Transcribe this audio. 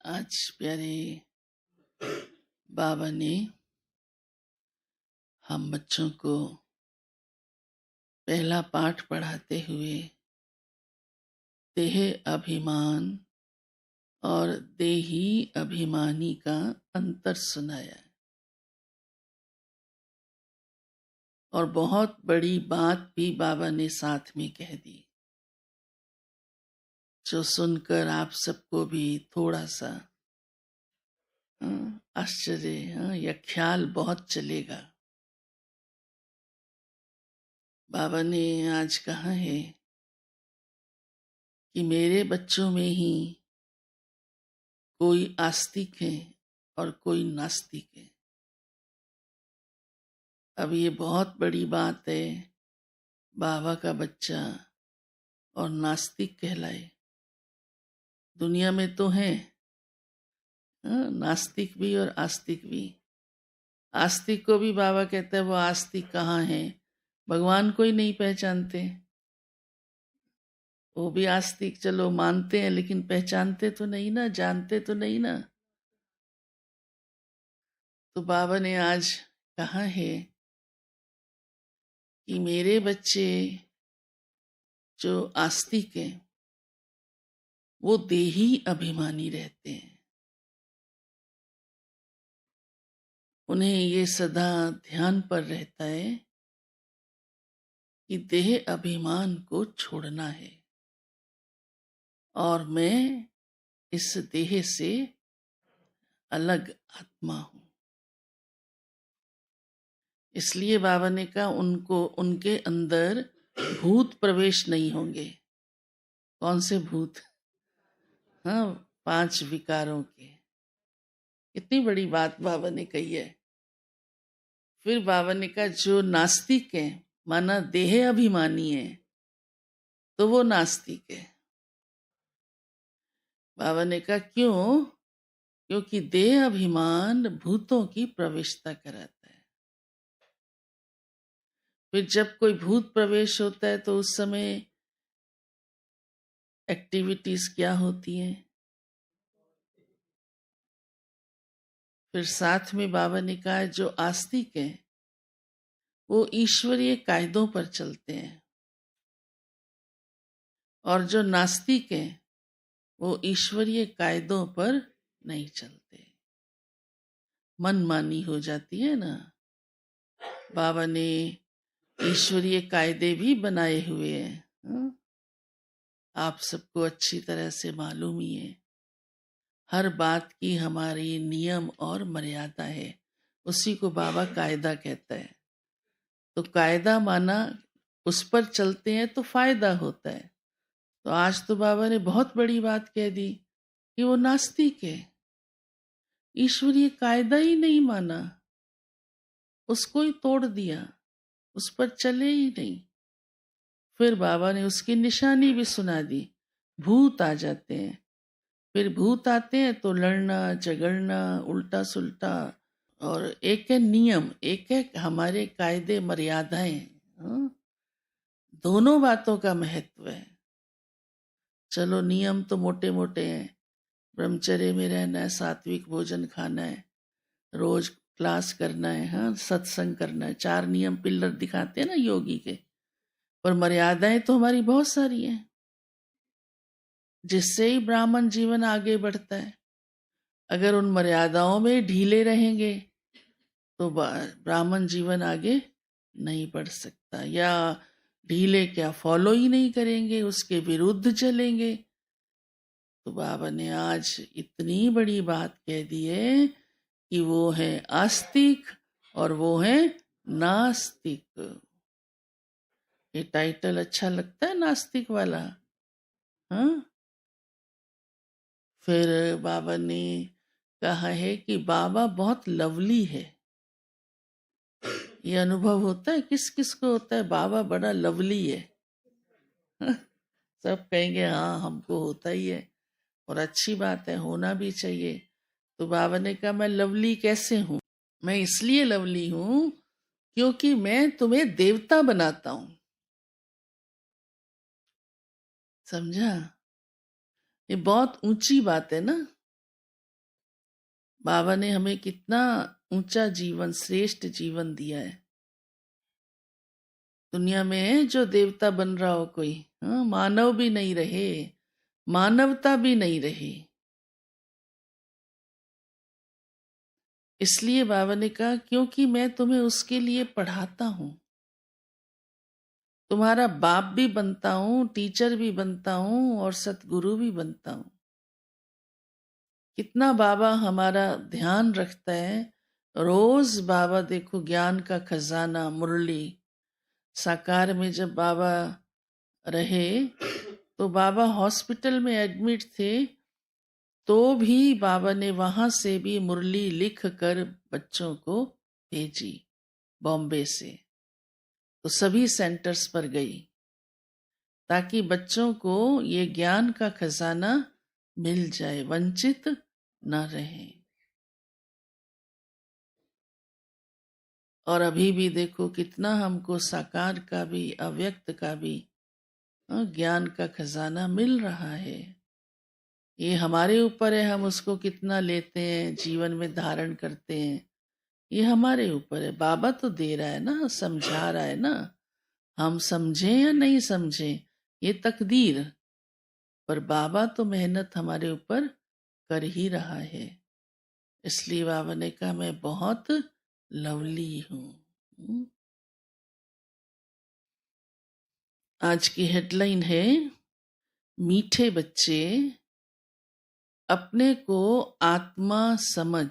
आज प्यारे बाबा ने हम बच्चों को पहला पाठ पढ़ाते हुए देह अभिमान और देही अभिमानी का अंतर सुनाया और बहुत बड़ी बात भी बाबा ने साथ में कह दी, जो सुनकर आप सबको भी थोड़ा सा आश्चर्य या ख्याल बहुत चलेगा। बाबा ने आज कहा है कि मेरे बच्चों में ही कोई आस्तिक है और कोई नास्तिक है। अब ये बहुत बड़ी बात है, बाबा का बच्चा और नास्तिक कहलाए। दुनिया में तो है नास्तिक भी और आस्तिक भी। आस्तिक को भी बाबा कहते हैं वो आस्तिक कहाँ है, भगवान को ही नहीं पहचानते। वो भी आस्तिक चलो मानते हैं, लेकिन पहचानते तो नहीं ना, जानते तो नहीं ना। तो बाबा ने आज कहा है कि मेरे बच्चे जो आस्तिक हैं वो देही अभिमानी रहते हैं। उन्हें ये सदा ध्यान पर रहता है कि देह अभिमान को छोड़ना है और मैं इस देह से अलग आत्मा हूं। इसलिए बाबा ने कहा उनको उनके अंदर भूत प्रवेश नहीं होंगे। कौन से भूत? हाँ, 5 विकारों के। इतनी बड़ी बात बाबा ने कही है। फिर बाबा ने कहा जो नास्तिक है, माना देह अभिमानी है, तो वो नास्तिक है। बाबा ने कहा क्यों? क्योंकि देह अभिमान भूतों की प्रवेशता कराता है। फिर जब कोई भूत प्रवेश होता है तो उस समय एक्टिविटीज क्या होती हैं? फिर साथ में बाबा ने कहा जो आस्तिक है वो ईश्वरीय कायदों पर चलते हैं और जो नास्तिक है वो ईश्वरीय कायदों पर नहीं चलते। मनमानी हो जाती है ना। बाबा ने ईश्वरीय कायदे भी बनाए हुए हैं, आप सबको अच्छी तरह से मालूम ही है। हर बात की हमारी नियम और मर्यादा है, उसी को बाबा कायदा कहता है। तो कायदा माना उस पर चलते हैं तो फायदा होता है। तो आज तो बाबा ने बहुत बड़ी बात कह दी कि वो नास्तिक है, ईश्वरीय कायदा ही नहीं माना, उसको ही तोड़ दिया, उस पर चले ही नहीं। फिर बाबा ने उसकी निशानी भी सुना दी, भूत आ जाते हैं। फिर भूत आते हैं तो लड़ना झगड़ना उल्टा सुल्टा, और एक है नियम, एक है हमारे कायदे मर्यादाएं। दोनों बातों का महत्व है। चलो नियम तो मोटे मोटे हैं, ब्रह्मचर्य में रहना है, सात्विक भोजन खाना है, रोज क्लास करना है, हाँ सत्संग करना है, 4 नियम पिलर दिखाते हैं ना योगी के। पर मर्यादाएं तो हमारी बहुत सारी हैं, जिससे ही ब्राह्मण जीवन आगे बढ़ता है। अगर उन मर्यादाओं में ढीले रहेंगे तो ब्राह्मण जीवन आगे नहीं बढ़ सकता, या ढीले क्या फॉलो ही नहीं करेंगे, उसके विरुद्ध चलेंगे। तो बाबा ने आज इतनी बड़ी बात कह दी है कि वो है आस्तिक और वो है नास्तिक। ये टाइटल अच्छा लगता है नास्तिक वाला, हाँ। फिर बाबा ने कहा है कि बाबा बहुत लवली है। ये अनुभव होता है, किस किस को होता है बाबा बड़ा लवली है? सब कहेंगे हाँ हमको होता ही है, और अच्छी बात है, होना भी चाहिए। तो बाबा ने कहा मैं लवली कैसे हूं? मैं इसलिए लवली हूं क्योंकि मैं तुम्हें देवता बनाता हूं। समझा? ये बहुत ऊंची बात है ना। बाबा ने हमें कितना ऊंचा जीवन, श्रेष्ठ जीवन दिया है। दुनिया में जो देवता बन रहा हो कोई, हाँ, मानव भी नहीं रहे, मानवता भी नहीं रही। इसलिए बाबा ने कहा क्योंकि मैं तुम्हें उसके लिए पढ़ाता हूं, तुम्हारा बाप भी बनता हूं, टीचर भी बनता हूं और सतगुरु भी बनता हूं। कितना बाबा हमारा ध्यान रखता है। रोज बाबा देखो ज्ञान का खजाना, मुरली साकार में जब बाबा रहे तो बाबा हॉस्पिटल में एडमिट थे, तो भी बाबा ने वहां से भी मुरली लिख कर बच्चों को भेजी बॉम्बे से, तो सभी सेंटर्स पर गई ताकि बच्चों को ये ज्ञान का खजाना मिल जाए, वंचित न रहे। और अभी भी देखो कितना हमको साकार का भी, अव्यक्त का भी ज्ञान का खजाना मिल रहा है। ये हमारे ऊपर है, हम उसको कितना लेते हैं, जीवन में धारण करते हैं, ये हमारे ऊपर है। बाबा तो दे रहा है ना, समझा रहा है ना, हम समझें या नहीं समझें ये तकदीर, पर बाबा तो मेहनत हमारे ऊपर कर ही रहा है। इसलिए बाबा ने कहा मैं बहुत लवली हूं। आज की हेडलाइन है, मीठे बच्चे अपने को आत्मा समझ